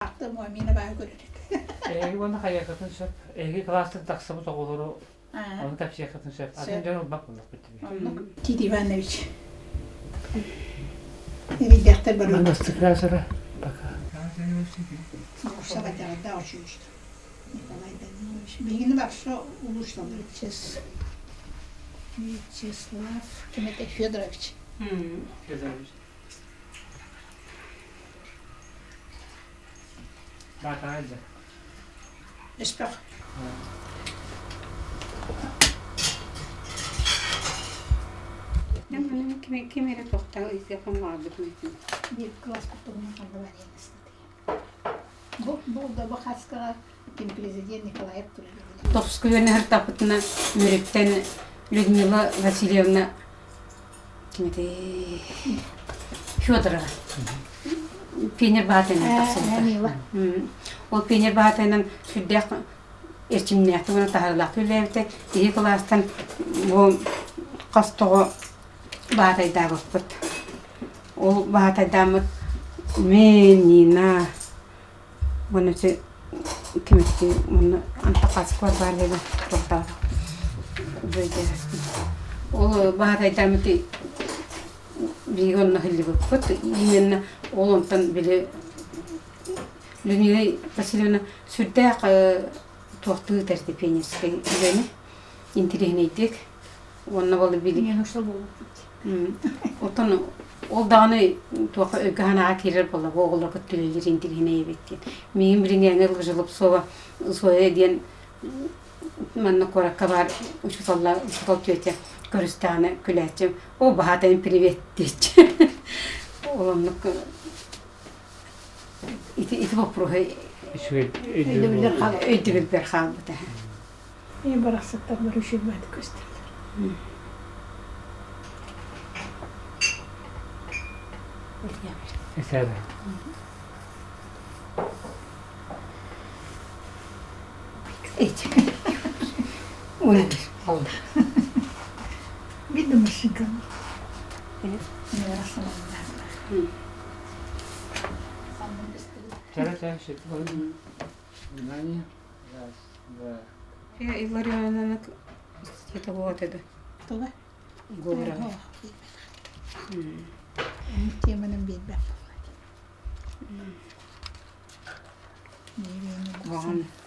Aktım o emine bayağı görürük. Onu kayakatın şöp. Klastik taksamı soğuluru. Onu kapıya yakatın şöp. Adın canım bak bunu bitti. Titi Ivanoviç. Redaktor var. Ben ıstıklar sonra. Bak. Sabah da açıyor işte. Nikolay Danilovich. Bilgini bak şu uluslar. Vyacheslav Timothy Fyodorovich. Fyodorovich. Bak hadi. Espero. Ben kimere tokta izleyen vardı mesela. Bir klas kutumuna kaldı var yani istedim. Bu da bak haskara kim prezident Nikolay Turulev. Topskuyene her tapıtına mürekten Людмила Васильевна kimedi Fyodorova. Peynir bahatayla tasıldı. O peynir bahatayla sürdük erçimliyatı bunu taharlaq tülevdi. İyi klastan bu qastoğu bahatayda bakıp. O bahatayda mı menina bunu kimedi bunu antaqas var dedi. Toxtadı. Böyle. O bahatayda mı ki bir gün nahilli bakıp yine oluntan bile Людмила Васильевна sürdük toxtuğu tertipiyeniz ki beni intirineydik. Onunla balı bilip. Yani hoşta bulur. Otan o dağını toxu ögahana akirir bala bu oğullar kötülelir intirineye bekleyen. Meyim biringen ılgıcılıp soya diyen manna korakka var uçutol tüyete görüstane küleçim. O bahatayın privet diyeceğim. Oğlanlık iti vapruhu ödülür bir hal bu da. İyi bıraksaklar bir üşürmedi gösterirler. Eser. O nedir? Aldım. Bildim ışın kanı. Evet. Ne varsa onlar. Çare şey. Nani? Ya Илларионовна это вот это. Toga. Говоря. Temanın bir ben.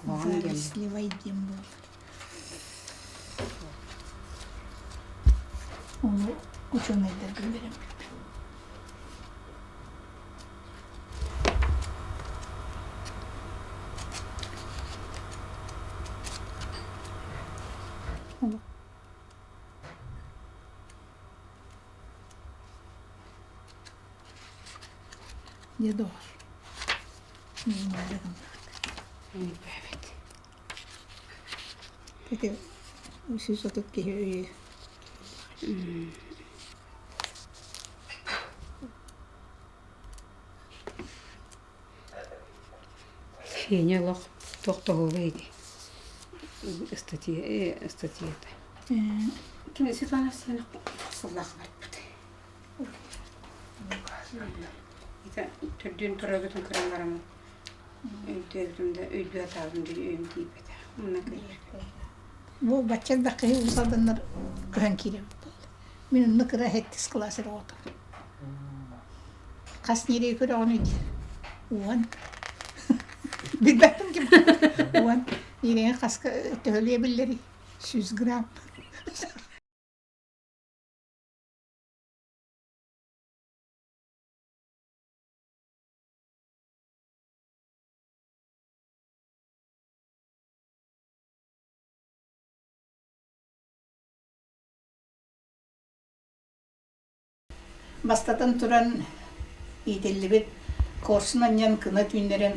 Ван geldi. Sливайдем был. Onu uçurmaydı gönderim. Ne doğar? Evet. Peki, siz oturup ki Феня лох тоқтоговейди. Статьята. Kim Svetlana Sena sallah barpıt. İşte türdüğün turabıtın kırımlarımı öldüğümde atardım diye öğüm deyip eder. Ona kadar. bu bachcha da kıyı usadınlar kıran kiri. Minun nıkıra hettis klasır oldu. Kas nereye göre onu diyor. Ulan. Bilmem ki. Ulan. Nereye kaska töleyebilirler. 100 gram. Bastadan turan idelli bir korsunan yan kınat ünleren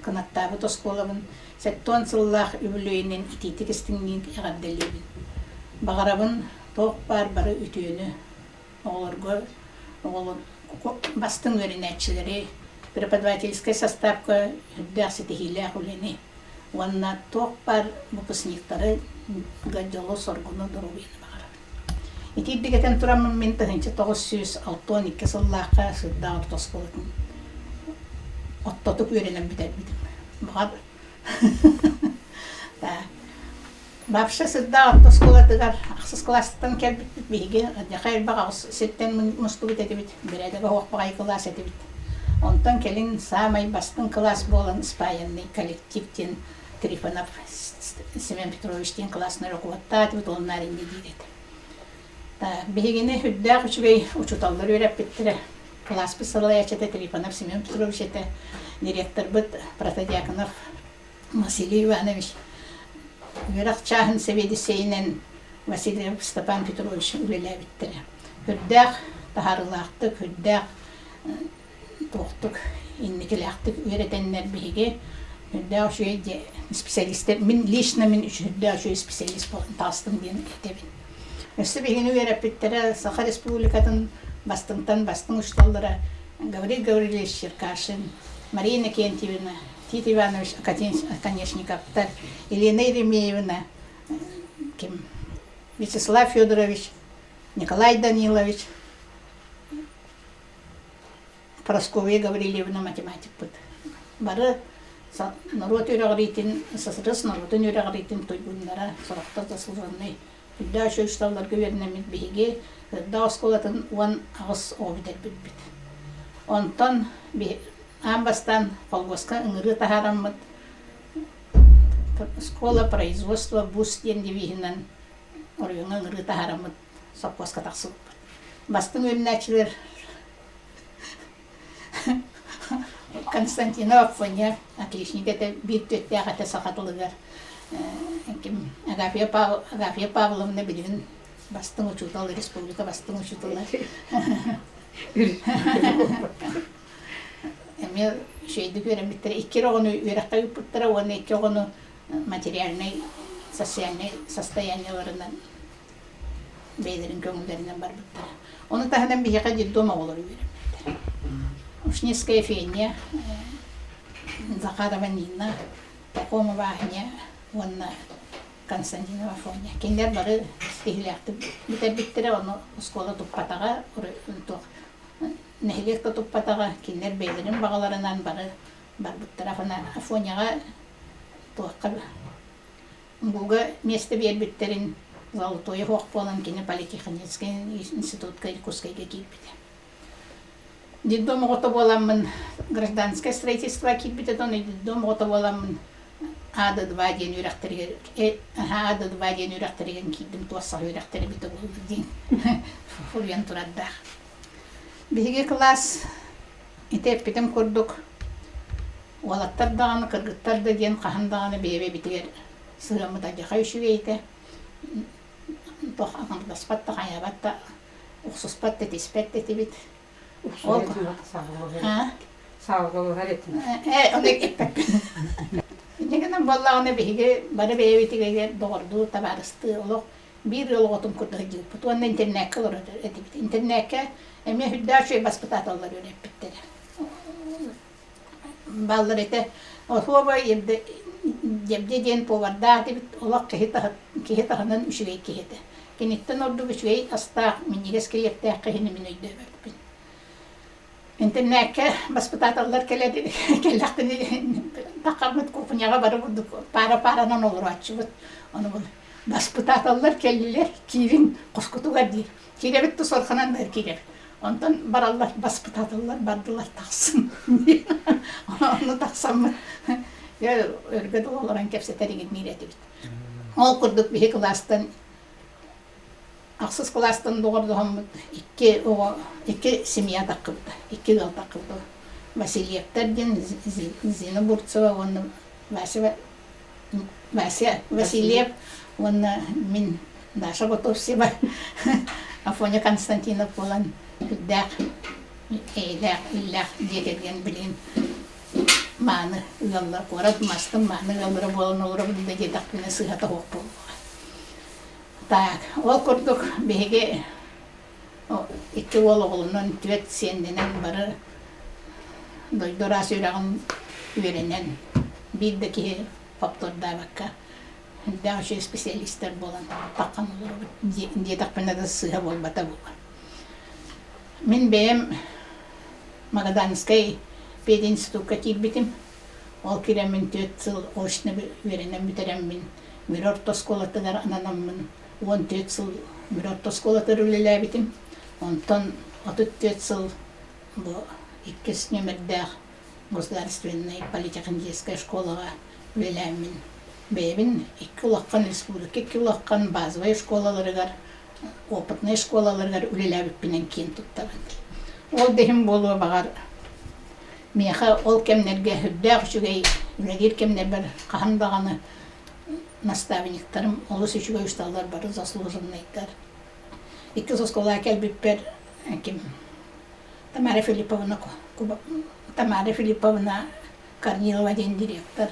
kınattavı toskolavın settuan sıllah übülüğünün ititik istinliğin yağaddelibin. Bağarabın toğuk barbarı ütüğünü oğlun bastın öğrenetçileri преподавательская составка дәсетихилә хулени. Ванна тоқ бар выпускниктары гаджало соргуны дұрубейді бағарабын. Итиддигетен турамын мен тыгынчы 962 сыллаққа сыдда ортос болатын. оттотук үйренем битер битим. Бага. Да. Вообще сырда отто школатыгар аксыз класстан келбит биге жакай бага сеттен мусту битет биредеге хокпагай класс этибит. Онтон келин самый бастын класс болан спаянный коллективтен Трифонов Семен Петровичтен классный руководитель бит оннар инде дирет. Та бигине хүддак үчүгөй учуталлар үйрөп биттире. Класс писалаячете Трифонов Семен Петрович эте директор бит Протодиаконов Василий Иванович. Верах чахын севеди сейнен Василий Степан Петрович үлеле биттире. Хүддак тахарылактык, хүддак тоқтық иннекелектік үйретеннер биге хүддак шөйде специалисттер мен лично мен хүддак шөй специалист тастым ден кетебин. Өсі бигини үйреп биттире Саха Республикатын бастың ушталлары Гаврил Гаврилович Черкашин, Марина Кентьевна, Тит Иванович Конечниковтар, Елена Еремеевна, Вячеслав Федорович, Николай Данилович, Прасковья Гаврилевна математик бит. Бары народ үйрәгәритен, СССР народын үйрәгәритен тойгуннара соракта заслуженный. Хүддак шөй ушталлар гөвернемит биге да школатын уан агыс обидер бит. Онтон амбастан колгоска ыңыры тахараммыт школа производства бус денди вихинен орюңа ыңыры тахараммыт сапкоска таксып. Бастың өннәчләр Константинова Афоня, отличник, это бит тягата сахатлыгар. Агафья Павловна билген бастың учутал республика бастың учуталар. Эме шейди көрөм биттер 2 рогону үйрәккә юптыра, оны 2 рогону материальный, социальный состояниеларынан бейлерин көңүлләреннән бар биттер. Оны тахынан бияка детдома болор үйрәм. Ушневская Феня, Захарова Нина, Пахомова Аня, Ванна Константинова Афоня. Киндер бары стихилякты битер оны школа туппатага, нехилекта туппатага, киндер бейлерин багаларынан бары бар биттер Афоняга туакка буга место бер биттерин золотой хок болан кине политехнический институтка Иркутскайга килбите. Детдом гото боламын гражданское строительство килбите, тоны детдом гото боламын АД2 ден үйрәктергән, АД2 ден үйрәктергән килдим, туасса үйрәктер бите булды дин. Фурьян турадда. Биге класс итеп битем көрдүк. Валаттар даганы, кыргыттар да ден кахандаганы бебе битер. Сырамыда жакай шүгейте. Тох аңдаспатта хаябатта уксуспатта тиспетте тибит. Саугалы харетін. Оны кеппек. Негенен баллағына бейге бары бейбетіге доғырду, табарысты олық бір жол ғотым күрді жүйіп. Онда интернетке олар өтебет. Интернетке әме хүддәр шөй баспытат олар өреп біттері. Баллар еті, ослова ебде ден поварда дебет, олақ кехе тағынан үшігей кехеті. Кенеттен орду үшігей астақ, менегес келептәқ кехені мен өйді өбіп. Интернетке баспытаталар келеді, келлақтыны тақамыт кухняға бары бұдық, пара-паранан олар атшыбыт. Оны бұл баспытаталар келділер, кирин құскутуға дейір. Киребітті сорханандар киребіт. Онтан баралар баспытаталар бардылар тақсын. Оны тақсамыт. Өргөді оларан кепсетерігін мейреті біт. Ол күрдік бейі кластан, ақсыз кластан доғырдығым iki семья тақылды, 2 гал тақылды. Васильевтерден, Зина Бурцева, оны Вася Васильев, оны мен Даша Готовсева, Афоня Константинов болан, хүддәк, эйләк, илләк, декерген білген маны ұяллар қорат, мастым маны ұяллары болан олары бұлда дедақ біне сығата қоқ болуға. Так, ол көрдік беге 2 оғылынан түет сенденен бары дойдора сөйлеген үйренен білді ке факторда баққа дәуші специалистер болан таққан олар дедақ біне да сыға болбата болған. Мен бәйім Магаданскай Пед институтка кирбитим. Ол киремин 4 жыл очно веренем битереммин. Мир орто школатыгар ананаммын. 14 жыл мир орто школатыр үлелебитим. Онтон 34 жыл бу 2 номердах государственная политехническая школага үлелеммин. Бебин 2 улаккан республика, 2 улаккан базовая школаларыгар, опытный школаларыгар үлелебитпинен кийин туттабын. Ол дехим болуа багар меха ол кемнерге хүддәк үшігей үлегер кемнер бір қағандағаны наставниктарым олыс үшіге үсталар бары заслуженныйдар. 2 школа келбіппер кем Тамара Филипповна Корнилова ден директор,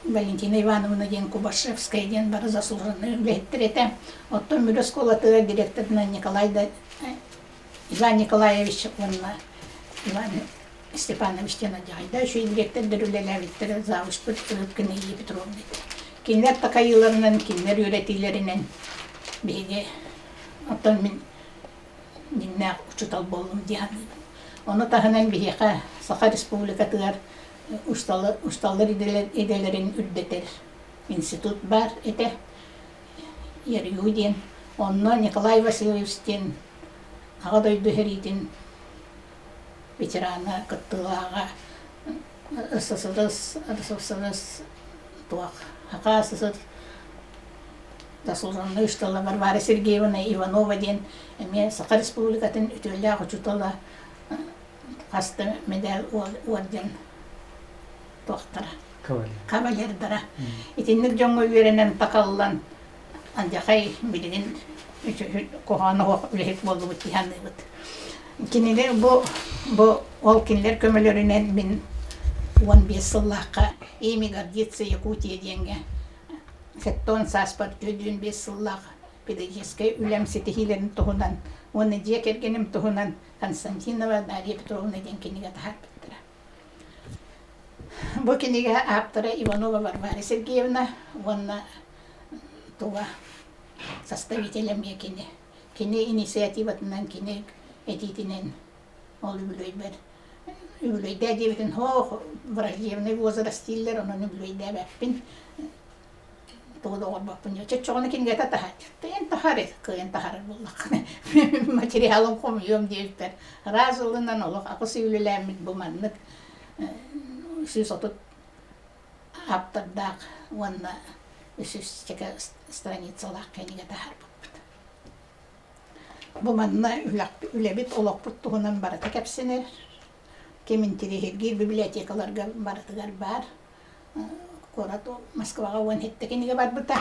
Валентина Ивановна ден Кубашевская ден бары заслуженный үлеттер етем. Оттон мүлі школатыға директорына Иван Николаевич, Иван Степанович Тенадяйда, еще и директор дөрүлеләбиттер завуштыр Рыбкина Илья Петровна. Кинлер такайыларынан, кинлер үйретилеринен беге оттон мен диннәк учутал болдум дияны. Оны тахынан беге Саха Республикатыгар усталлар иделерин үрдетер. Институт бар ете Ерюдин, онно Николай Васильевич ден Ағадойды херидин ветерана кыттылаға СССР туақ аға СССР заслуженный үштала Варвара Сергеевна Иванова ден мен Саха Республикатын үтөлі ағы чутала қасты медаль орден туақтара кавалердара. Итиннік жоңғы үйеренен тақалылан андяқай білген Kohana hoq ülehit boldu bu tihanlıbıt. Kiniler bu ol kinler kömelörünen min 15 yıllıqqa emi Гордица Якутия деңге. Феттон саспарт 15 yıllıq pedagogический үлем сетихилерин туһунан, оны дие кергеним туһунан Константинова Дарья Петровна ден киниге тахар биттира. Бу киниге аптыра Иванова Варвара Сергеевна, оны туга составителем я кини инициативатынан кини этитинен ол үлөйбер үлөйдә дебитен хо враждебный возрастиллер онун үлөйдә бәппин todo orbappun ja чечоны кинге татахат тен тахарет кыен тахар буллак материалын комуем диптер разылынан олак акысы үлеләмит буманнык сүсотут аптырдак онна үсүстеге страницалар кенеге тахар буппут буманна үлебит олокпут туһунан барата кепсинер кеминтирихиргир библиотекаларга баратыгар бар Корато Москвага он хеттекениге бар бута.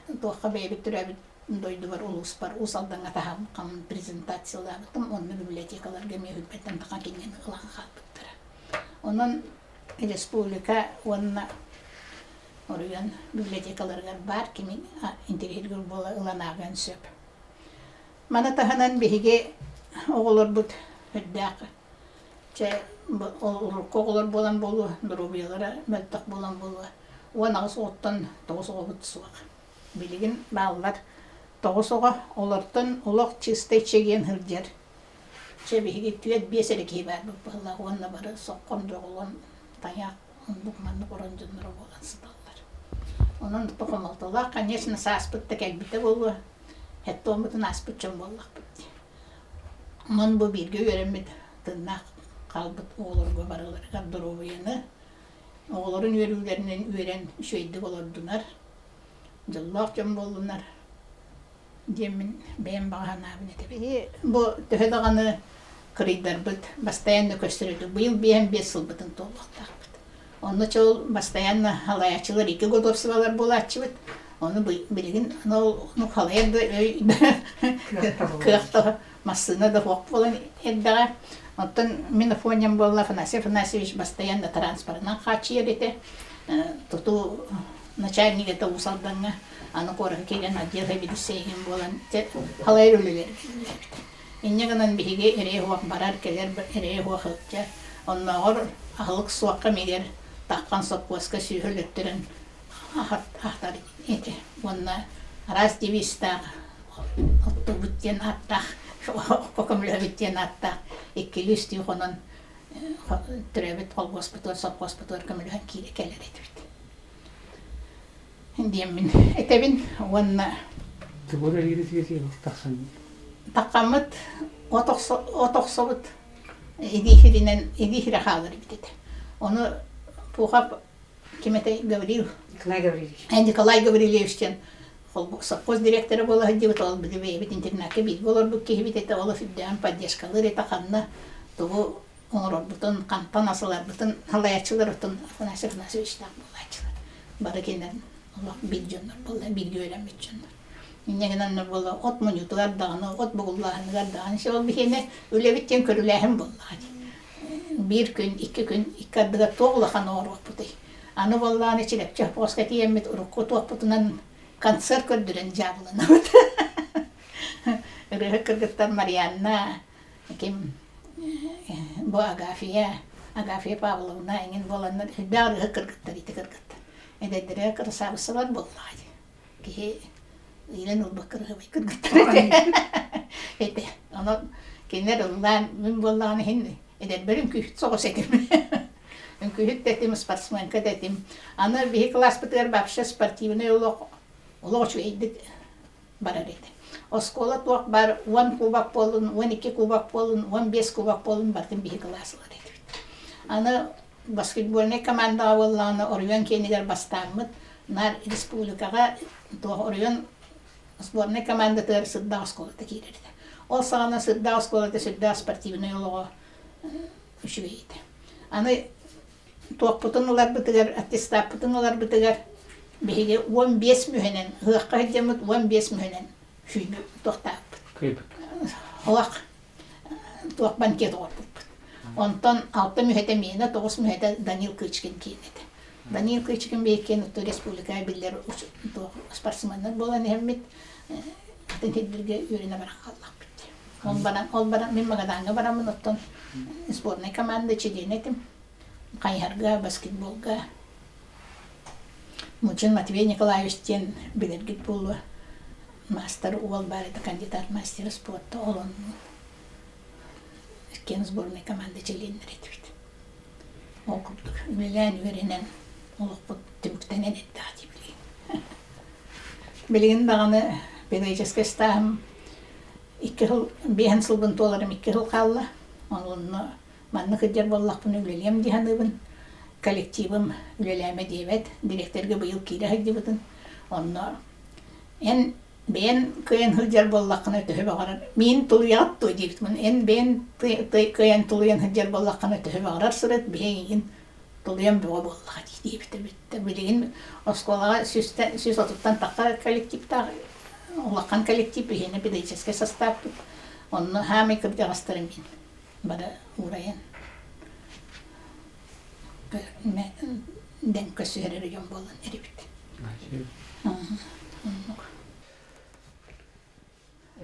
Тоққа бейбит түрәбит дойду бар улус бар. Усалданга тахам кам презентациялар бутым. Онны библиотекаларга мехүббеттен тақа кенген ылаға қалбыттыра. Онын республика онна орыган библиотекаларга бар кемин интерьергер бола ыланаган сөп. Мана таханан беге оғылар бут хүддәқы. Оғылар болан болу, дұрубиялары мөлтақ болан болу. Оғанағыз оттан тоғысуға бұтысуақ. Білеген балылар тоғысуға олардың олық чистай чеген хырджар. Беге түйет бесері кей бар бұппығыла. Оғанна бары соққан жоғылан таяқ, бұқманны қоран жындыру болан сыдалар. Оның тұқымалтылар, конечно, саспытты кәлбіті болу. Хәтті омытын аспытчын болақ бұтты. Оның бұл бірге өремеді тыннақ қалбыт оғыларға барылар, қардыру бұйыны. Оғыларын өрілерінен өрен шөйді олардынар. Жыллақ жөн болдынар. Демін бәйін баған абын етебе. Бұл төхедағаны қырыйдар бұд, бастаянны көстіреді. Бұйыл бәйін 5 жыл бұдын толықтақ бұд. Оны чол бастаянны халаячылар 2 годовсывалар болатчы бұд. Оны білген, оны халаярды кықтығы массына да хоқ болан еддаға. Оттон мен фонем болла Афанасий Афанасьевич постоянно транспортна хачер ете. Туту начальник это усалданга, аны коры келен отдел бедисейген болан. Халайр үлелер. Иннегенен биге эре хуак барар келер эре хуак хытча. Онногор ахылык суакка мегер таққан сопкоска сүйөлөттөрөн ахтар ете. Онна раз девиста отто буттен аттах. Kokam lövittien että ikkilystyi honon Türebet kolgospitör, sopgospitör kömülühen kiile keller etibit. Diyemin etebin onna Tıbırı ilgili taksın. takamıt otoksobut idihire halır bitedi. Onu puhap kimete Gavril, Kılay Gavrilievich. Nikolay Gavrilevичтен совхоз директоры бола дибит ол бит интернатка бит болор бу кебит эте ол фидден поддержкалар эте ханна тугу онор бутун кантан асылар бутун халаячылар бутун фанасыфнасы иштак болачылар. Бары кенен Allah biljonlar bolla bilgi öğrenmişçinler. Negenen bolla ot munyutlar dağını, ot bugullahınlar dağını. Şol bihine öyle bitten körülehim bolla. Bir gün, iki gün, iki adıga toğlahan oruq buday. Anı bollahını içilep çap oskati yemmet urukku toğputunan kanser kördüren jabılana. Rıhı kırgıttan Marianna, kim bu Agafiye Pavlovna, engin bolanlar, hüdda rıhı kırgıttar, iti kırgıttar. Ededire kırısabısı var bolladı. Ki ilen ulbakır hıvay kırgıttar. Ete, onu kenler olan, min bollağını hindi. Eder benim kühüt soğus edim. Kühüt dedim, sportsmanka dedim. Anı bir klas bıtır babşa sportivine uluq çüyeydik barar edi. O skola tuaq bar 10 kubak bolun, 12 kubak bolun, 15 kubak bolun bardım bir klaslar edi. Anı basketbolne komanda bollağını Orion keniger bastamıt. Nar respublikaga tuaq Orion sporne komanda tır sıdda skolata kirerdi. O sağına sıdda skolata sıdda sportivine uluq çüyeydi. Anı tuaq putunular bıtıgar, attestat putunular bıtıgar. Bihige 15 mühenen, hıqqa hıcamıt 15 mühenen şüydü toqtaq. Kıyıp. Hoaq tuaq banket ordup. Ondan 6 mühete miyene, 9 mühete Danil Kıçkin kiyinedi. Danil Kıçkin beyken Uttu Respublikaya biller sportsmanlar bolan hemmet atın heddirge ürüne barak Allah bitti. Ol baran, min magadanga baramın ottan sporne komanda çidinetim. Kayharga, basketbolga. Mucin Matvey Nikolaevичтен билергит болу мастер уол бар это кандидат мастер спорта олон кен сборной команды члендер этибит. Окуптук билен веренен олук тимктенен этти ати билген. Билген даганы педагогический стахым 2 жыл, 5 жылбын толарым 2 жыл қалла. Онны манны кыдер боллақпын үлелем диханыбын. Коллективым үлелеме дейбет, директорге быйыл кире хыддыбытын. Онно эн бен кыйын хыджар боллаққына төһө бағарар. Мен тулуят той дейбитмін. Эн бен кыйын тулуян хыджар боллаққына төһө бағарар сырыт, бен тулуян бөға боллаға дейбіті бітті. Білеген осколаға сүз отыптан таққа коллективта, олаққан коллектив бігені педагогический состав. Онно хами кырдағастырым мен. Бада урайын. Den kösühereri jon bollan eribit.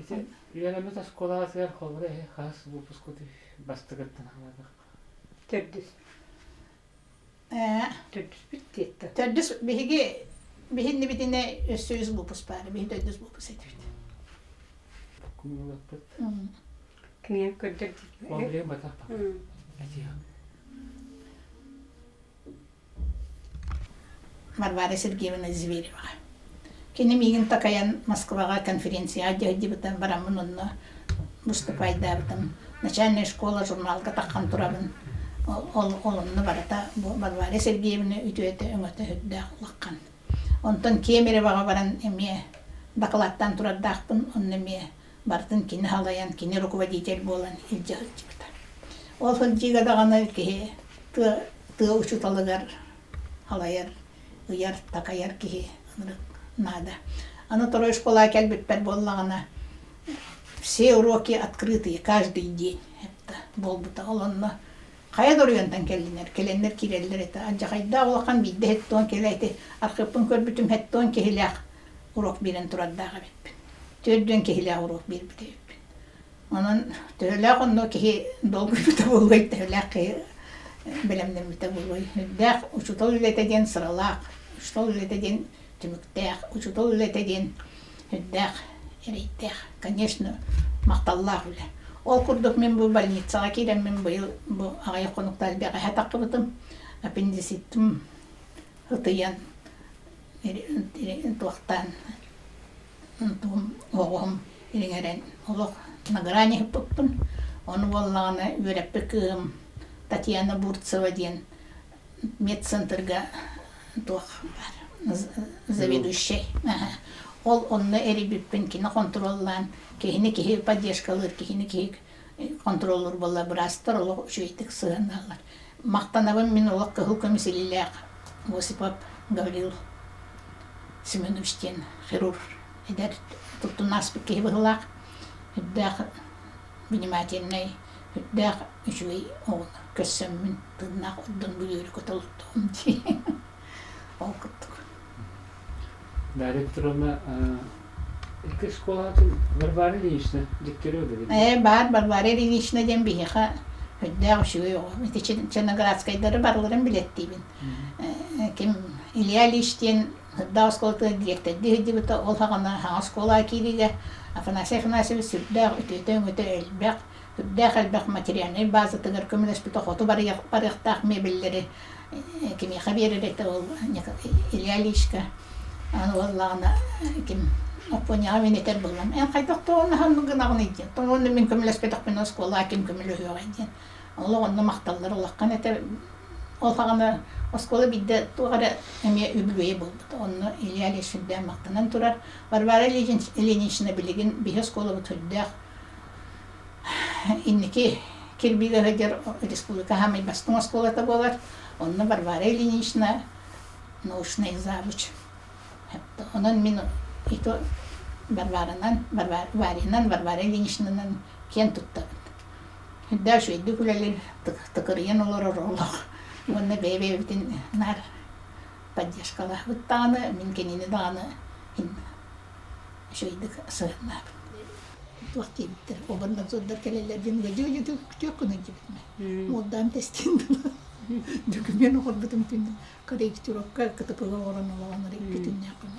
Ese yönemiz askola ser kolore has bu puskoti bastırıttın havadır. Tördüs. Tördüs bitti etti. Tördüs bihinni bitine söz bu puspari, bihin tördüs bu pus etibit. Kumulak pıt. Kniyen kördürdük. Problem batapa. Etiya. Varvara Sergeyevna Zvereva. Kene migin takayan Moskvaga konferensiya jahdibitan baramın onunla vыступать dabıtım. Начальная школа журналга таққан турабын. Олынны барата Varvara Sergeyevna ütüete öngöte hüdde laqқан. Ondan Kemerevaga baran eме докладтан тураддақпын, онны эме бартын кини халаян, кини руководитель болан илжа хылжыбыта. Ол хылжыга дағаны кеhe тыа учуталыгар халаяр Uyar, takayar ki nada. Она второй школа келбетпер боллагана. Все уроки открытые каждый день. Это болбута олонна. Кая дорыянтан келеннер киреллер это. Анжакайда улакан бидде хеттон келейте. Архиппын көрбүтүм хеттон кехилак урок бирен тураддага бетпин. Төрдөн кехилак урок бир битеппин. Анан төлөк онно кехи долгубута болбойт төлөк Белемден бите булой. Дах учутол летеден сыралак, учутол летеден тимиктех, учутол летеден дах эрейтех. Конечно, макталлах үле. Ол курдук мен бу больницага кирем мен быйыл бу агай конуктар бага хатакыбытым. Аппендицитим хытыян туактан тум оғым ириңерен олох на грани хыппын. Оны боллағаны өреппекім Татьяна Бурцева ден медцентрга туақ бар, заведущий. Ол онны эрибиппен кини контроллан, кихини поддержкалыр, кихини контроллер болла бұрастыр, олық жөйтік сығаналар. Мақтанабын мен олық кығыл көмеселіліғ Осипов Гаврил Семеновичтен хирург. Эдер туттун аспек кихи бұғылақ, хүддәқ внимательный, хүддәқ үшуей оғын көссөммін тыднақ ұддың бүлері көтіліттім дей. Ол күттік. Директорыма iki школа için Varvara Ильична диктируyordu. Бар, Varvara Ильична ден бейіға хүддәқ үшуей оғын. Мете Черноградскайдары барларын білеттейбін. Кем Илья Ильичтен Хыдда осколты директор дегді ол хағана хаңа скола кейдіге Афанасий Афанасьевич сүрдәқ үтетен өте әлбәқ, үтдәқ әлбәқ материальный база тығыр көмілес бүті қоту барықтақ мебеллері кемеға берер еті ол Илья Ильичка. Аны олағына кем опоняға мен етер болам. Ән қайдақты оны ханығынағын еден. Оны мен көмілес бетақпен скола кем көмілі өйеға еден. Олы оны мақталар олаққан етер. Ол хағана оскола бидде туғара әме үбілуе болды. Оны Илья Ильич'den мақтанан тұрар. Varvara Ильич'на білеген бейі скола бұт хүддәқ. Иннеки кирбиге ғадер республика хамай бастың осколата болар. Оны Varvara Ильич'на научный завуч. Онын мен ито Varvara Ильич'нан кен тұттабын. Хүддә шөйді күлелер тұқырыен олар оролақ. Оны бәйбәйбітін нар поддержкала бұттағаны, мен кенені дағаны шөйдік сығынабын. Туақты ебіттір, обырдан содар кәлелерден өйді күтек күні жебітме. Молдам тестенділа. Дүкімен оғыр бұтым түнді. Корректировка кітіпіға орын олағаны рекетінне ақын.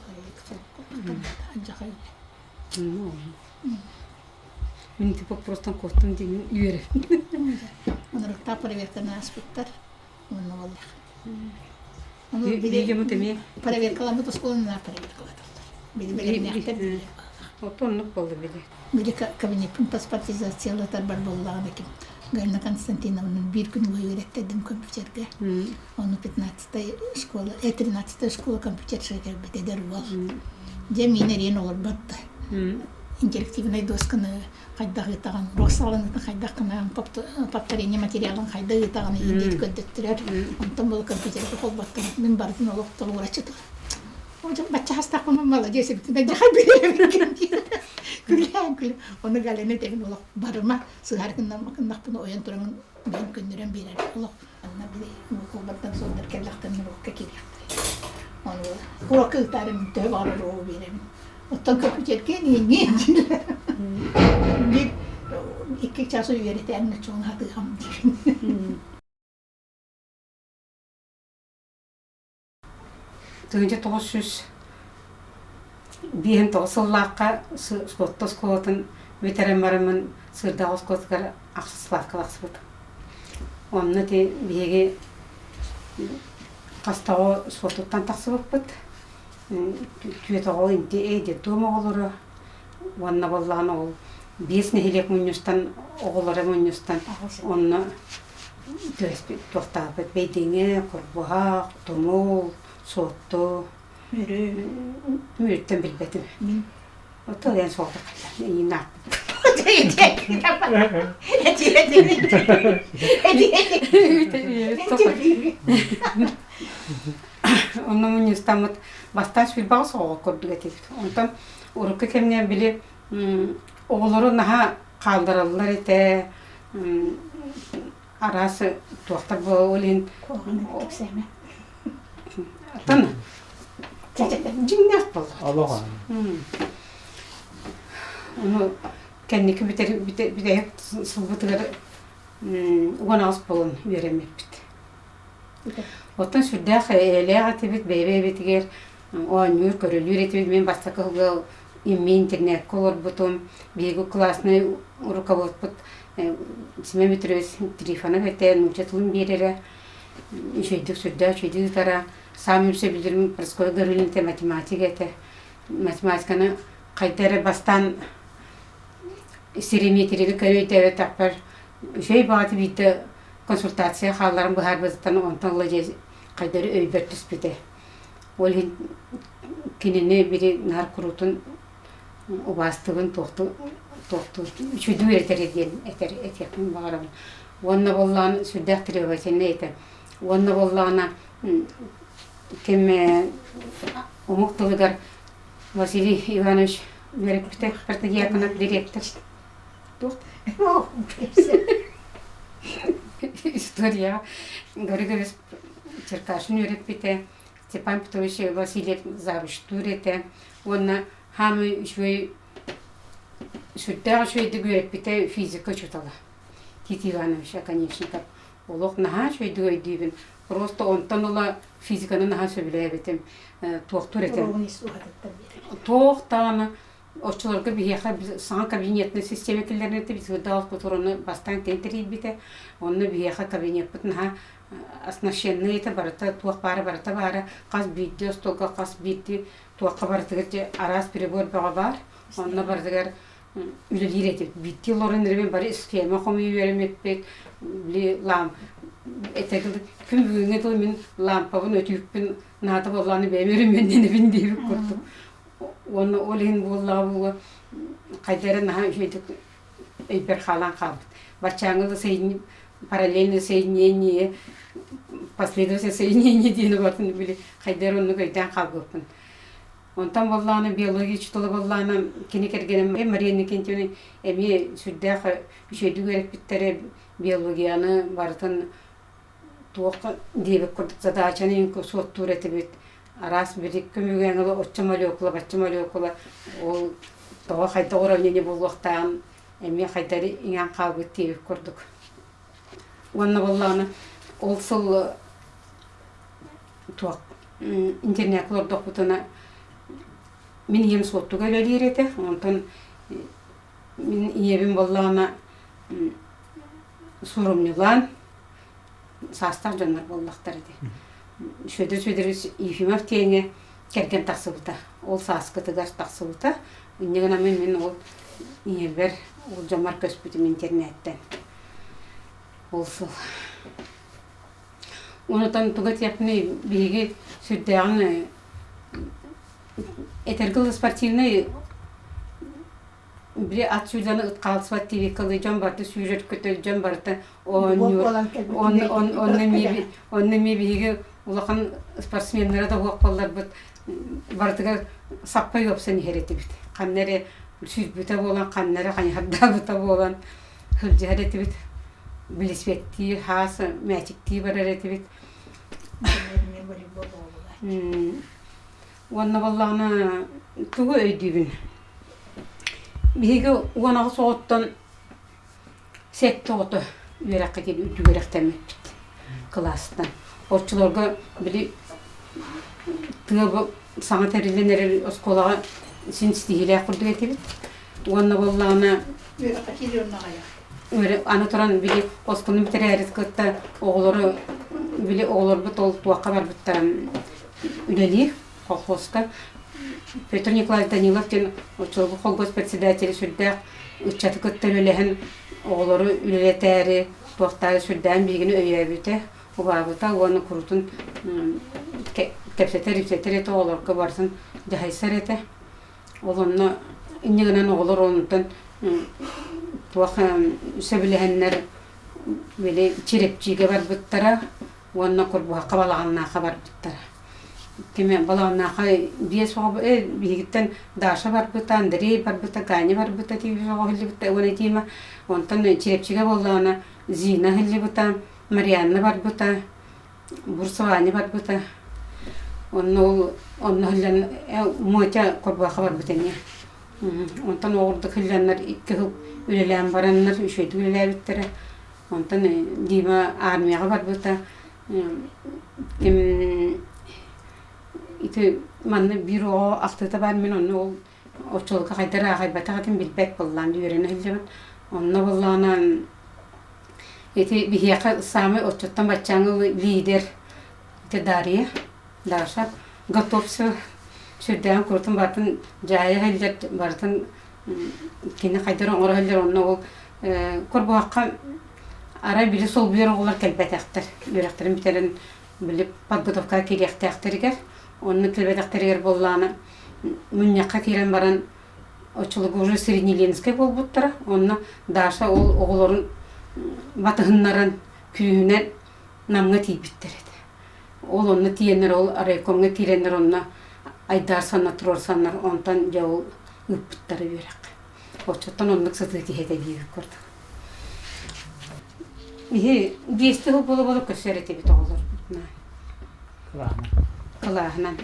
Анжаға өйді. Мен типа просто қорттым деген үйерім. Онырықта проверканы аспектар. Оны олық. Биге мұтеме? Проверкаламы тұсколына проверкаладылар. Білі-білі-білі-білі. Отонлық болды білі. Білі кабинеттің паспортизациялатар бар болағын әкім. Галина Константиновның бір күн бойы үйреттедім компьютерге. Оны 15-та школа, 13-та школа компьютерші кәрбетедер бол. Жемейнерен олар батты. Интерактивный досканы қайдағы таған, роксаланытын қайдаққына, повторение материалын қайдағы таған ендет көндеттірер. Онтан бұл компьютерге қол баттым. Мен бардың олықтығы ұрачытығы. Ожым бача хастақпымын мала десе бітін. Жағай беремін. Күлі. Оны ғалene тегін олық барыма сығарқындан мақындақпыны ойын тұрыңын мен көндірен берер. Олық. Анна біле қол баттан сондар кәллақтан ұлыққа керектірі. Оны ұлыққа ұтарым төп арыр оғы беремін. Оттан компьютерге нең дейілер. Bir 2 çası öğretmenle çoğun hadığım. Төгенче 909 жыллаққа скотта скотын ветерандарымын сырдағы скоттығар ақсыслаққа лақсы бұд. Онны те беге қастағы скоттықтан тақсы бұд бұд. Түйетіғыл инте әйде тұм оғылыры. Онна боллағын оғыл 5 нехелек мұныстан оғылыры мұныстан онны төреспет тоқтағы бұд. Бейдеңе, құрбұғақ, тұмыл, сотты. Мүйіттен білбетім. Отыл ән солды қайдан, ең нақпы. Онны мұныстамыд бастан шүлбағы соғыл көрдіг әтебді. Онтан ұрыққа кемнен біле оғылыры наға қалдырылылар еті арасы туақтар бұл олен. Қоғаны өттік сәйме. Аттаны? Жиннақ болды. Allah'a. Onu kendiki bir sılbıtıları ona az bolun veremep bit. Otan şurada eleğe tebit bebe bitiger o anyor körülür etibit men basta kılgı Имя интернет колор бутум, бегу классный руководство Семен Петрович Трифонов это научителем берере. Шөйдік сүрді, шөйдік тара. Сам үрсе білдірім Проскоя Горулинте математика это. Математиканы қайтары бастан стереометрiyeli körüyte tapar. Şöy bağıtı bitti konsultasiya hallarım bu harbazıtan ontanla қайтары өйбер түспеді. Ол кинене бiri nar kurutun ubastığın toxtu üçüdü erter edin etekmin bağırım. Onna bollağını sürdək trevasyen neydi? Onna bollağına kim umuqtılıgar Vasiliy Ivanoviç Veripte partiyakına direktör. История. Городовец Черкашин Верипте Степан Петрович Васильев Завштурете. Он хамы швей шуйды Верипте физика чутала. Тит Иванович, конечно, как олох наха швейды өйдүйбін. Просто онтан ола физиканы наха сөйләбетім. Тоқтуретім. Тоқтаны Оччуларга бияха сан кабинетный система киллернете biz выдал которую бастан кентерит бите. Онны бияха кабинет бутна оснащенный это барата туах барата бара каз бидде столга каз бидди туакка баратыгы арас перебор бар. Онны бардыгар үлелиретип бидди лорын ребен бары схема хомы вермеппек бли лам этегил күн бүгүнгө то мен лампабын өтүппүн наты болланы бемерим мендени биндип курдум. Оны олин боллабы кайдарын хажыйдык эйбер халан калды. Бачаңызды соединение, параллельное соединение, последовательное соединение дейін бартын били кайдар оны кайдан калгыппын. Онтан болланы биология чутулы болланы кене кергенем Марияны кентени эми сүрдөх үшөйдү керек биттере биологияны бартын туакка дебек курдук задачаны инко соттур этебит. Арас бирик көмөгөңөлө оччомолу окула баччомолу окула ол тоо кайта уравнение болгоктан эми кайтары иңан калбыт тийип көрдүк. Онна болланы ол сыл туак интернетлор докутуна мен ем соттуга өлөрүрете. Онтон мен иебин болланы сурумнулан састар жанар боллактар эди. Şöyle Yefimov tenge kerken taksıbıta. Ol saskıtıgar taksıbıta. Ünnegana men ol iğelber ol jamar köspütüm internetten. Olsun. Ondan tugat yapını bilgi sürdüğünü etergil sportivni bir at sürdüğünü ıtkalsıvat TV kılıcam vardı, sürer kötü cam vardı. Onun bilgi Улахан спортсменлері да оқпалар бұд бардыға саппай өпсен ереті біт. Қаннәрі сүз бүті болан, қаннәрі қанярда бүті болан хүлді ереті біт. Біліспетті, хасы, мәтікті бар ереті біт. Онна болағына түгі өйдейбін. Бейгі оңағы соғыттан сәтті оты үйераққа келі үті көректемет біт. Класстан. Orçularga bili tığı sana terilenleri oskolağa sin stihile kurdu etibit. Onna bollağına öyle anatoran bili oskolun bitirerit kıtta oğulları bili oğulları bit ol tuakka var bittaram üleli kolhoska. Petr Николаевич Даниловтен orçularga kolgos председатели sürdək uçatı kıtta ülelehen oğulları üleleteri tuaktari sürdəğin bilgini öyəbüte. Ubabıta onu kurutun tepseter ete oğullarga barsın jahaysar ete. Olunna inniğinen oğullar onundan tuaq söbilehenler böyle çirepçiğe var bittara onna kurbuha balağanna habar bittara. Kime balağanna diye soğuk bilgitten daşa var bitta, deri var bitta, gani var bitta diye soğuk hilli bitta ona diyema. Ondan çirepçiğe bollağına zina hilli bitta. Marianna var buta, Bursavani var buta. Onu hıllan moça korbağa var butanya. Ondan orada hıllanlar iki hıp ülelen baranlar üçüydü üleler bittere. Ondan dima armiya var buta. Iti manna biro aktıta var men onu очолга кайдара агайбата гатын билбек боллан дүйөрен хилжебин. Онна болланан эти бихияка самый очоттан бачаңы лидер Дарья, Даша, готов все сюрден куртун бартын жайы хилжет бартын кине кайдара оңор хилжер онна ол корбуакка арай били сол билер оголар келбетектер. Юректерин битерин билип подготовка киректектеригер. Онны келбетектеригер болланы муньякка кирен баран очулугу уже среднеленский болбуттара. Онна Даша ол оголорун батыгыннарын күйүнен намга тийбиттер эди. Ол онны тиенер ол райкомга киренер онна айдар санна турор саннар онтан жау ыппыттары берек. Очоттан оннук сытыки хете бийик көрдүк. Ихи бесті болу көсереті бит оғылыр. Кылағынан.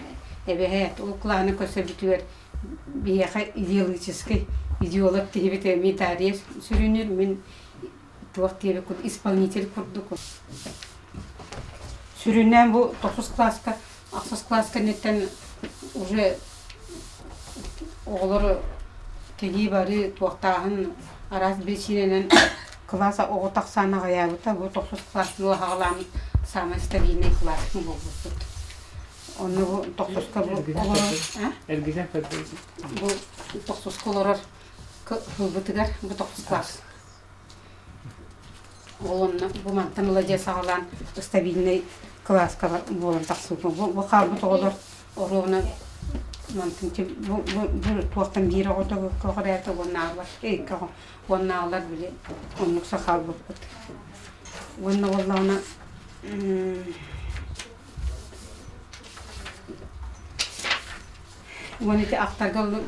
Әбе ол кылағынан көсер бітуер бияқа идеологический идеолог тегі біті метария сүрінер. Мен туақ тегі күн исполнитель күрді күн. Сүрінен бұл 9 класска, 6 класска неттен уже оғылыр тегі бары туақтағын арас бесіненен класса оғытақ саны ғаябыта, бұл 9 классының ғаланы самый стабильный классың болғызды. Оны бұл 9-қа бұл бұл 9 қолырыр бұлбытығар, бұл 9 класс. Оны бұл мантан ұладес ағалан стабильный классқа болын тақсылды. Бұл қалбыт оғылыр ұрығыны мантын бұл туақтан бері оғыды қылғыр әрді оны ағылар. Оны ағылар біле, оның сақал болып бұд. Оны олағына оны те ақтарға олы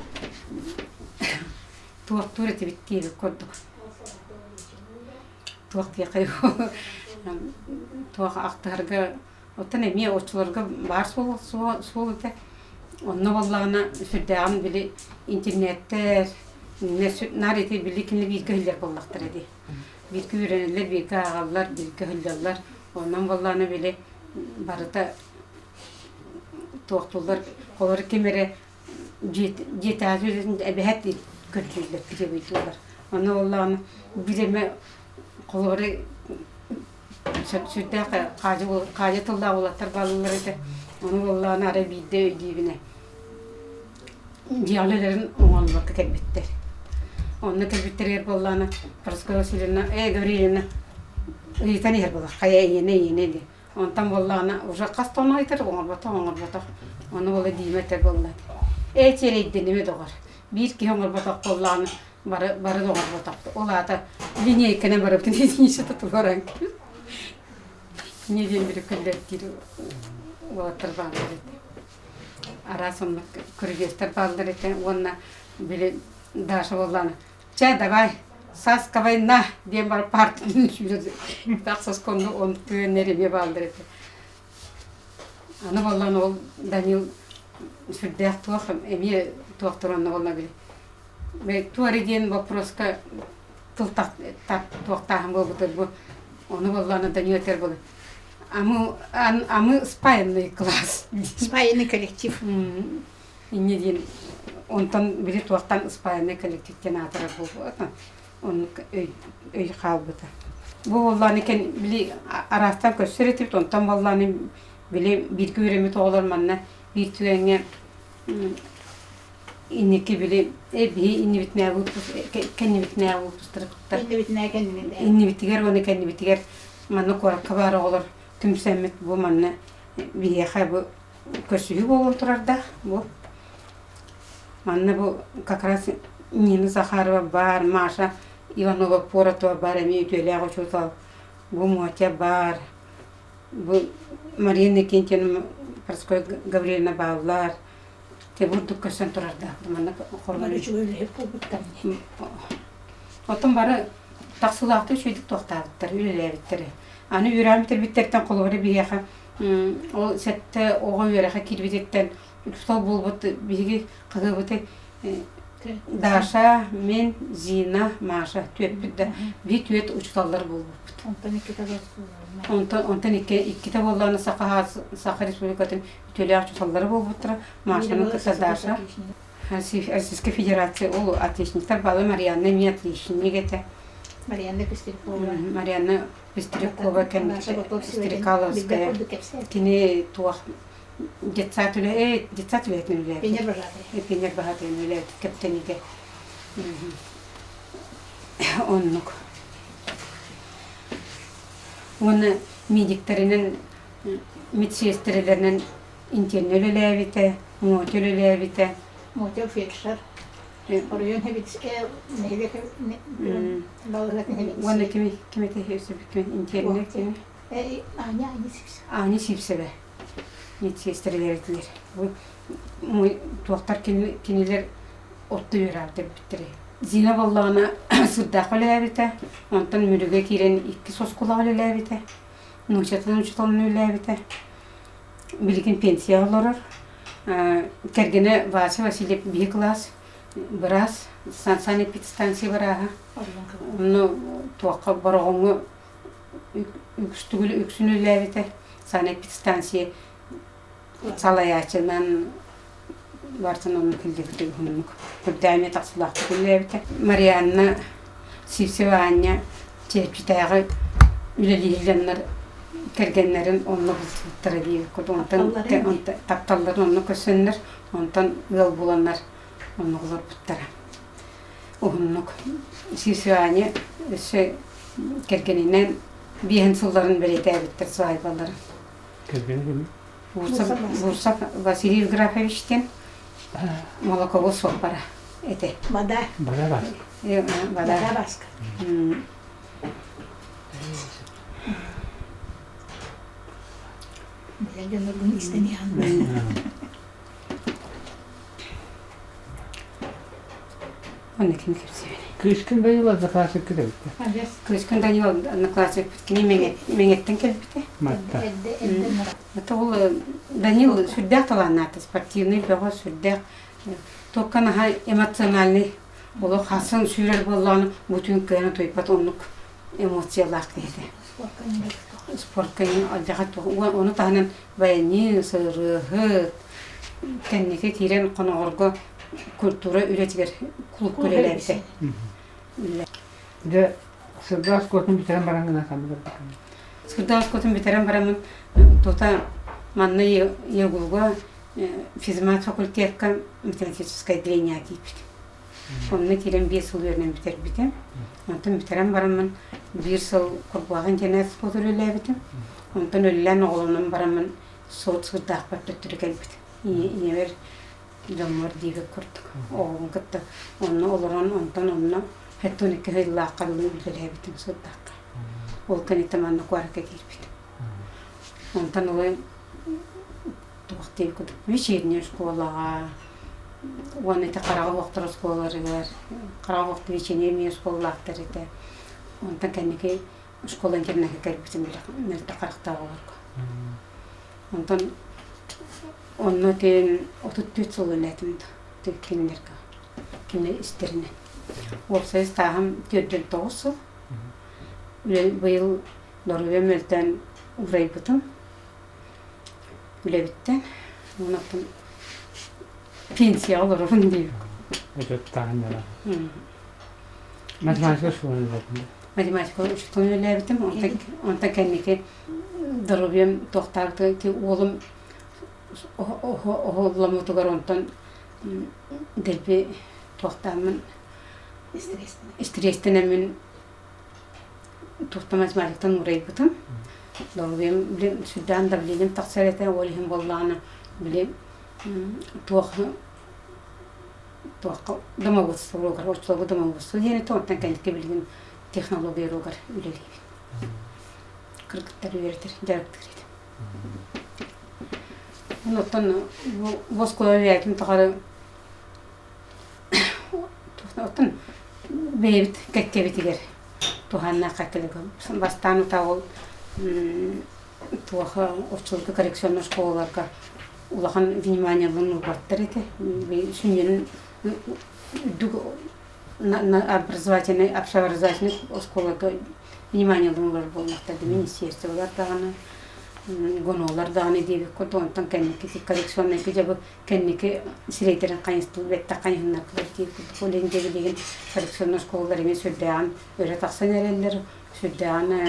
туақ тур еті біттейбі көрдік. Туақ дейқай туақ ақтарға оттан әме очыларға бар сол өте. Оны олағына сүрдәғын біле интернеттер нар ете білікінлі біркі хілдер боллақтыр әді. Біркі үйренелер, біркі ағалар, біркі хілдерлер. Онан болланы біле барыта тоқтулар қолары кемері жеті аз өзін әбәт көрчілер біре бөйтілер. Оны олағаны біреме қолары сүрдәқі қажы тылда олаттар балылар еді. Оны олағаны ара бейді өйдейбіне. Диалелерин оңалбакка келбиттер. Онны келбиттерер болланы Параскова Васильевна, Гавриловна, ыйтан ер болла, кая ене де. Онтан болланы уже кастон айтыр, оңалбата. Оны болла дейметтер болла. Терейден неме доғар. Bir ki оңалбата болланы бары доғалбата. Ол ата линейкіне барып неше тұтылғаран. Неден бірі күлдеттер олаттыр бағылар еді. Арасымны күргестер балдыр екен, онына біле Даша болланы. Ча, давай, Саска война, дем бар партияны жүреді. Тақсыз конды оны түйенереме балдыр екен. Аны болланы ол Данил сүрдәқ туақым, әме туақтыр онына болна біле. Туареден вопроска туақтағым бол бұтыр бұл. Оны болланы Данил өтер болды. А мы спаянный класс. Спаянный коллектив. Неден онтан билет уақыттан спаянный коллективтен атырар болды. Он өй қалбыды. Бұл олланы кен біле арастан көсіретіп, онтан болланы біле біркі өремі тоғылар манна bir tüyenge inneki bile bir inni bitmeye bulpus kendi bitmeye bulpustırıkta. İnni bitiger onu kendi bitiger manı korak kabar olur tümsemmet bu manı bir yaha bu köşüğü bu oturar da bu manı bu kakras Nina Zakharova bar Masha Ivanova Poratova bar emi ütüyle ağuçutal bu Muatya bar bu Marina Nikentin Parskoy Gavrilina bağlar te vurduk kösen turarda manı Onlar üç öyle hep bulbuttan. Otan barı taksılaqtı şuydik toxtadıtlar ülelebitleri. Anı yüreğimdir bitterten kolları bir yaxa o sette oğa yüreğe kirbidetten üstol bulbut bigi qıgıbıtı Daşa, men, Zina, Maşa tüyetbidde bir tüyet uçtallar bulbut. Ondan iki de bollarını Sakha Respublikatın ütülü uçtalları bulbuttura. Maşa'nın kısa Daşa. Российская Федерация ол отличниктар балы Марьяна ми отличник это. Марианна Костелькова. Марьяна Костелькова Стрекаловская. Кини туах детсатуле этнуле. Пенер бажатый. Пенер бахатый нуле каптениге. Оннук. Оны медиктеринен медсестрелеринен интернелелебите, мотелелебите. Мотел фельдшер. Оройон хебит нехилек балгат нехилек. Оны кime tehiyse интернет кime? Ани сипсебе. Медсестрелердилер. Бу доктор кинилер отты берди биттире. Зина баллана сырдакалебите, онтан мүрүгө кирен 2 соскулагалебите. Нучатланылебите. Билген пенсия алар. Кергене Вася Васильев 1 класс, брас санэпидстанция бараха. Ну туакка барагыңы үксүнүлебите. Санэпидстанция салаячынан барсын onun килдикти хунук. Көдәме тасылакты килебите. Марианна Сивсеваня чечитагы үлелиленнер кергеннерин онны бултыра дип кодонтан тапталлар онны көсөннөр онтан ыл буланнар онны гылар буттара. Оннук Сивсеваня ше кергенинен биен сулларын беретебиттер сайбалар. Кергени Бурса Василий Графовичтен молоковоз сопара. Эте. Вода. Бада. Вода. Баска. Я генералный истинян. Он ким кирсевени. Кышкын байла закласык киребит. Кышкын Данил одноклассник кини меңеттен келбите. Матта. Это ол Данил сүрдәк таланаты, спортивный бего сүрдәк. Только на эмоциональный. Ол хасын сүрер болланы бүтүн кыйны тойпат онлук эмоциялар дейди. Спортка алжагат оны таһынан баяни сырыгы кеннеке тирен коногорго культура үйретигер клуб көрелебисе. Де сырдас котун битерен барангына самбыр. Сырдас котун битерен барамын тота манна егулга физмат факультетка математическое отделение кипит. Онны тирен 5 жыл бернен битер битем. Онтан битерен барамын 1 жыл курбаган женес көтөрүлөбүтүм. Онтан өллөн оголунан барамын сот сырдак баттыр келбит. Иевер Жомор диге курдук. Оғын кытты. Онны олорон онтан онны хеттуникке хыйлаак калуын билелебитим сырдакка. Ол канитаманны куарка кирбит. Онтан олы туактеп кудук. Вечерняя школага. Оны та карага вактыр школаларыгар. Карага вакты вечерняя школалактар эте. Онтан канеке школан кернеке келбитим биле. Нерте карактагы бар. Онтан онны тен 34 жыл элетимди теккенлерге. Кине истерине. Орсыз тагым 49 жыл. Быйыл Норвегияден урайбытым. Үлебиттен. Онтан пенсия алырмын дейм. Это тагыннара. Математика школаны элетимди. Математика школаны элетим. Онтан кенеке Норвегиям токтарды ки олым оғылымытығыр онтан дәлбе тоқтамын стресстенемін тоқта математиктан урайбытым. Долбем білем сүрдан да білем тақсар еті олығын боллағаны білем тоққа дамағыз ұрығыр, орчылығы дамағыз ені тоқтан кәндікке білген технология ұрығыр үлелейбін. Кыргыттар үйертір, жарықтыр еді. Оттан воскулалиятын тағары оттан бейбіт кәккебетігер туханна қақылығы. Бастаны тағыл туаха орчылығы коррекционный школаларға улахан вниманиялын ұлбаттыр еті. Сүненің образовательный, общеобразовательный школаларға вниманиялын ұлар болмақтарды министерстволар тағаны. Gonolar dağını diye bir kodu ondan kendiki koleksiyonla gıcabı kendiki sireyterin kayınstığı vette kayınlar kılır diye kuduk. Olen degen koleksiyonlar kolları sürdüğün öyle taksan erenler sürdüğün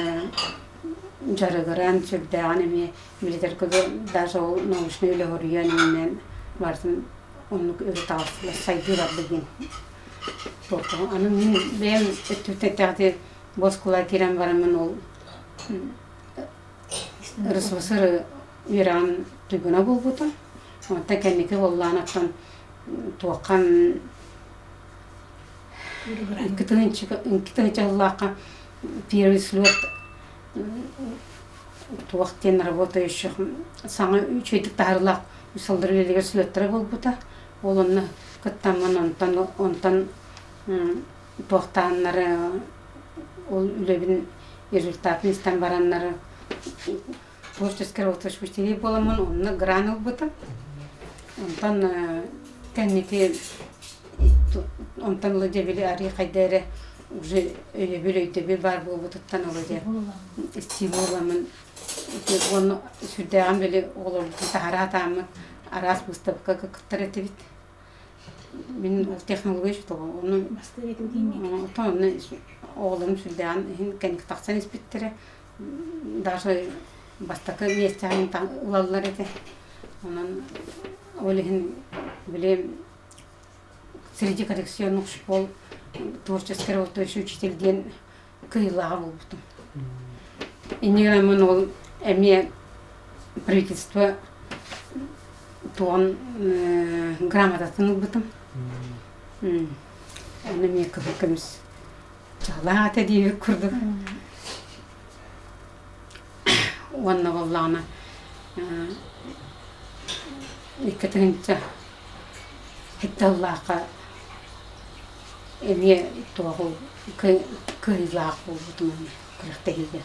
jarıgıran sürdüğün militer kodu daha o namusunu öyle horuyor yani varsın onu öyle tavsiyla saydılar bugün. Anın benim tüteterde bozkula giren varımın ol Rısvasırı İran tügüne bulbudu. Ondan kendiki Allah'ın tuğakan iki tığınçı Allah'a первый tuğaktien работающих sana üçüydük tarlaq misalları öyle slöttere bulbudu. Olunu kıttamın ondan tuğaktanları ol ülebin результатын istem baranları творческий учителей боламын, онны гранул бутым. Онтан кәннеке онтан лыдебили ари кайдары уже өйдөбүлөйдөбү бар болбутуттан олоде. Стил боламын. Оны сүрдөгөн беле олор таратамы арас выставка кыттыры бит. Мен технология что оны мастер этим. Онтан оğlum сүрдөгөн кәннек таксан испиттере. Даже бастакы местеğin ılallar edi. Onun öyle böyle среди коллекционных школ творческой работающий учитель ден кыйла болду. Инегенмен ол эме правительство туан грамотасын бутум. Оны мен кыбыкымыз жалаат эди курду. Vanna vallana ikkatinta hittallaaqa emiye tuaqu kıylaqu butumun kırıqtahiga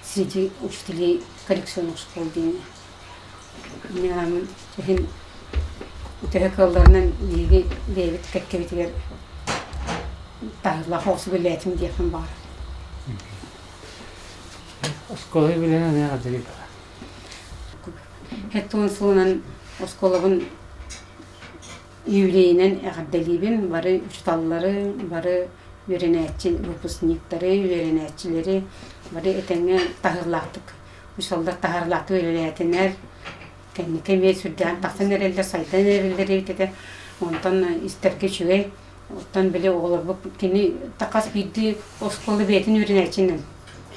sidi учители коллекционных школ дейін менің hin tehekkallarının ligi levit kakkevitiger tahla hosu biletim diyetim var. Oskolayı bilene ne kadar iyi? Hetton sunan oskolavın yüreğinin eğaddalibin varı uçtalları, varı öğrenetçi, выпускниктары, öğrenetçileri, varı etenge tahırlattık. Uçalda tahırlattı öğrenetenler, kendi kemiye sürdüğün taksan ereller, saydan erelleri bitede. Ondan isterke şüve, ondan bile oğlar bu kini takas bildi oskolu betin öğrenetçinin.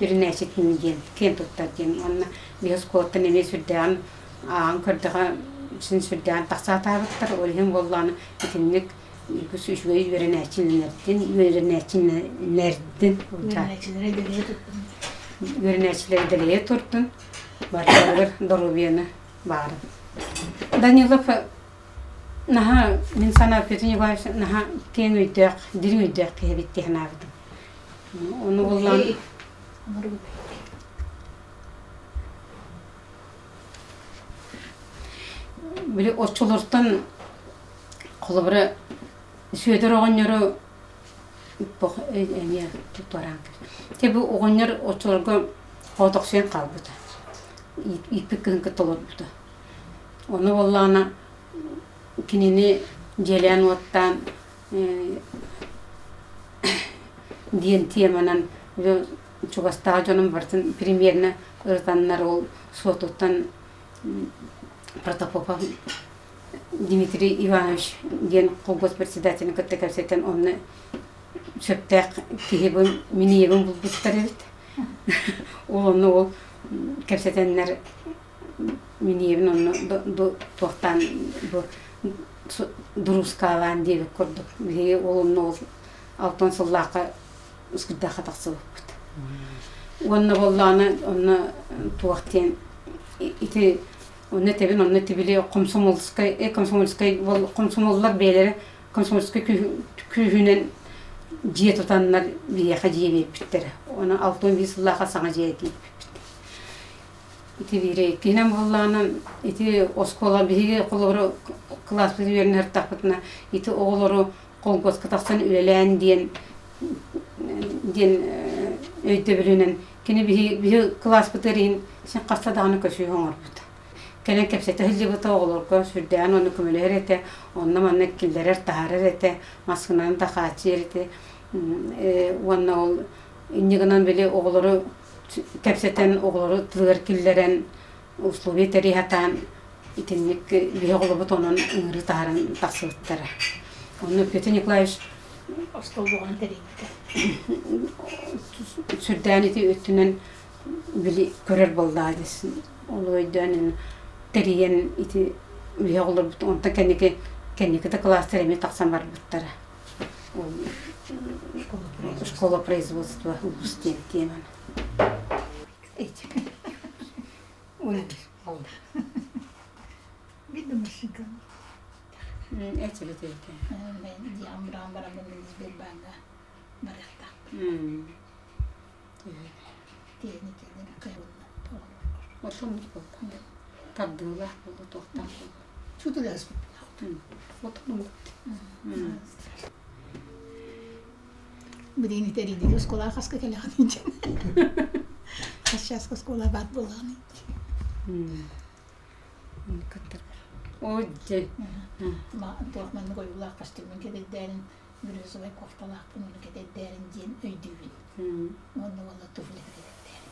Öğrenetçinin gen, ken tuttar gen. Ondan bir oskolattan eme sürdüğün Ankara'da sin sürdüğün taksa tarıktır. Olhem bollanı etinlik Şüveyi öğrenetçilerden öğrenetçileri deleye turtun. Barlar Doroviyanı var. Danilov naha min sana petini var naha ken uydak, diri uydak hebitti hanavdı. Onu bollan böyle oçulurdan kolubra Süeder oğunları bu emiye tuturan. Tabi oğunlar oturga otoksiyon kalbıdı. İpik kınkı tolurdu. Onu vallana kinini jelen ottan diyen tiyemanan ve Çuvastajonun vartın premierine ırtanlar ol sotuttan Протопопов Дмитрий Иванович ден колгосп председателин каттекарсетен онны сөптәк кихебин миниебин булбуттар эбит. Онны ол кепсетеннер миниебин онны тоқтан дурускалан деп көрдүк. Биги олны ол алтын сыллакка ускырдака таксы болбут. Онны болланы онны тоқтен ити Onu tebin onu tebili komsomolskay beyleri komsomolskay kühünen ciye tutanlar bir yaka ciye bittir. Onu altın bir sıllaha sana ciye deyip. İti biri kinem vallahanın iti oskola bir kolları klas bir yerler tapıtına iti oğulları kolgos kataksan ölen diyen öydü bilinen kine bir klas bitirin Sen qasta dağını köşüyü hoңorbuta. Kenen kepsete hilli buta oğulurga sürdüğün onu kümüler ete, onunla manna killerer taharer ete, maskınan da kaçır ete. Onunla ol, inniğinden bile oğuluru, kepseten oğuluru tılır killeren, uslubu eteri hatan, itinlik bir oğulu but onun ıngırı taharan taksıvıttara. Onu öpüyete Nikolay Ostol boğan tereydi. sürdüğün eti ötünen bili körer bolda desin. Oluydun teriyen iti bir oğulur but, onta kendiki de klas teremi taksan var buttara. Школа производства выпустили тема. Эти. Ой, алды. Bildim şimdi. Эти вот эти. Ben diyamram var ama biz bir banga barakta. Tiyeni kendine kaybolma. Вот он был. Тадыла, вот тохтан. Tutulas. Вот он был. Budini teriydi. Skola kaska kelahan için. Kaşas skola bat bulan. Ой, Ma tuhman koyular kastırmen kede derin bir yüzü ve koftalak bunu kede derin cin öydüğün. Onu valla